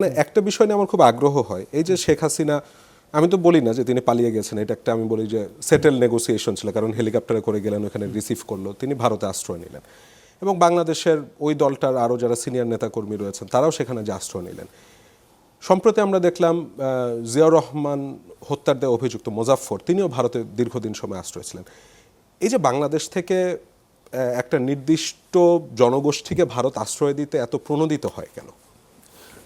মানে একটা বিষয় নিয়ে আমার খুব আগ্রহ হয়, এই যে শেখ হাসিনা, আমি তো বলি না যে তিনি পালিয়ে গেছেন, এটা একটা আমি বলি যে সেটেল নেগোসিয়েশন ছিল, কারণ হেলিকপ্টারে করে গেলেন, ওখানে রিসিভ করলো, তিনি ভারতে আশ্রয় নিলেন এবং বাংলাদেশের ওই দলটার আরও যারা সিনিয়র নেতাকর্মী রয়েছেন তারাও সেখানে যে আশ্রয় নিলেন। সম্প্রতি আমরা দেখলাম জিয়াউর রহমান হত্যার দেওয়া অভিযুক্ত মোজাফফর, তিনিও ভারতে দীর্ঘদিন সময় আশ্রয় ছিলেন। এই যে বাংলাদেশ থেকে একটা নির্দিষ্ট জনগোষ্ঠীকে ভারত আশ্রয় দিতে এত প্রণোদিত হয় কেন?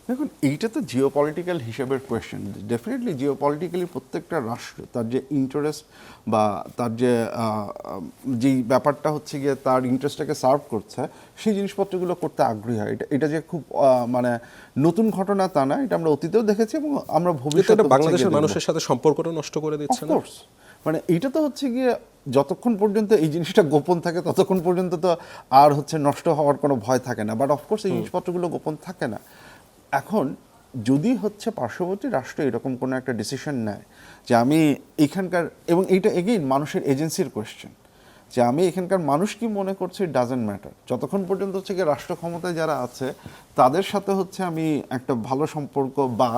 দেখুন, এইটা তো জিওপলিটিক্যাল হিসেবের কোয়েশ্চেন। ডেফিনেটলি জিওপলিটিক্যালি প্রত্যেকটা রাষ্ট্র তার যে ইন্টারেস্ট বা তার যে যেই ব্যাপারটা হচ্ছে গিয়ে তার ইন্টারেস্টটাকে সার্ভ করছে, সেই জিনিসপত্রগুলো করতে আগ্রহী হয়। এটা যে খুব মানে নতুন ঘটনা তা না, এটা আমরা অতীতেও দেখেছি এবং আমরা ভবিষ্যতে বাংলাদেশের মানুষের সাথে সম্পর্কটা নষ্ট করে দিচ্ছে না? অফকোর্স, মানে এইটা তো হচ্ছে গিয়ে যতক্ষণ পর্যন্ত এই জিনিসটা গোপন থাকে ততক্ষণ পর্যন্ত তো আর হচ্ছে নষ্ট হওয়ার কোনো ভয় থাকে না। বাট অফকোর্স এই জিনিসপত্রগুলো গোপন থাকে না। এখন যদি হচ্ছে পার্শ্ববর্তী রাষ্ট্র এরকম কোনো একটা ডিসিশন নেয় যে আমি এখানকার, এবং এইটা এগেইন মানুষের এজেন্সির কোয়েশ্চেন, যে আমি এখানকার মানুষ কি মনে করছে ইট ডাজেন্ট ম্যাটার। যতক্ষণ পর্যন্ত হচ্ছে গিয়ে রাষ্ট্র ক্ষমতায় যারা আছে তাদের সাথে হচ্ছে আমি একটা ভালো সম্পর্ক বা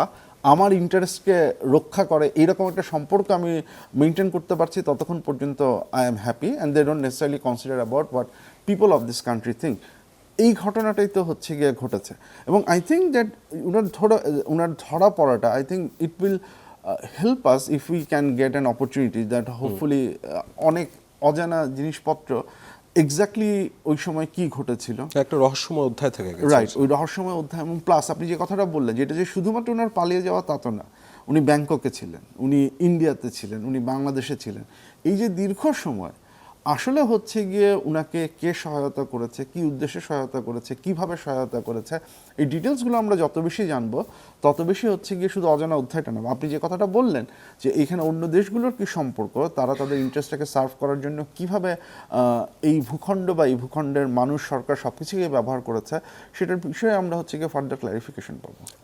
আমার ইন্টারেস্টকে রক্ষা করে এইরকম একটা সম্পর্ক আমি মেনটেন করতে পারছি, ততক্ষণ পর্যন্ত I am happy and they don't necessarily consider about what people of this country think. এই ঘটনাটাই তো হচ্ছে গিয়ে ঘটেছে এবং আই থিঙ্ক দ্যাট ওনার ধরা পড়াটা, I think it will help us if we can get an opportunity that hopefully অনেক অজানা জিনিসপত্র এক্স্যাক্টলি ওই সময় কি ঘটেছিল একটা রহস্যময় অধ্যায় থেকে গেছে। রাইট, ওই রহস্যময় অধ্যায়। এবং প্লাস আপনি যে কথাটা বললেন, যেটা যে শুধুমাত্র ওনার পালিয়ে যাওয়া তা তো না, উনি ব্যাংককে ছিলেন, উনি ইন্ডিয়াতে ছিলেন, উনি বাংলাদেশে ছিলেন। এই যে দীর্ঘ সময় আসলে হচ্ছে গিয়ে উনাকে কে সহায়তা করেছে, কি উদ্দেশ্যে সহায়তা করেছে, কিভাবে সহায়তা করেছে, এই ডিটেলসগুলো আমরা যত বেশি জানবো তত বেশি হচ্ছে গিয়ে শুধু অজানা অধ্যায়টা না। আপনি যে কথাটা বললেন যে এইখানে অন্য দেশগুলোর কি সম্পর্ক, তারা তাদের ইন্টারেস্টটাকে সার্ভ করার জন্য কিভাবে এই ভূখণ্ড বা এই ভূখণ্ডের মানুষ, সরকার সব কিছুকে ব্যবহার করেছে, সেটার বিষয়ে আমরা হচ্ছে গিয়ে ফার্দার ক্লারিফিকেশন পাবো।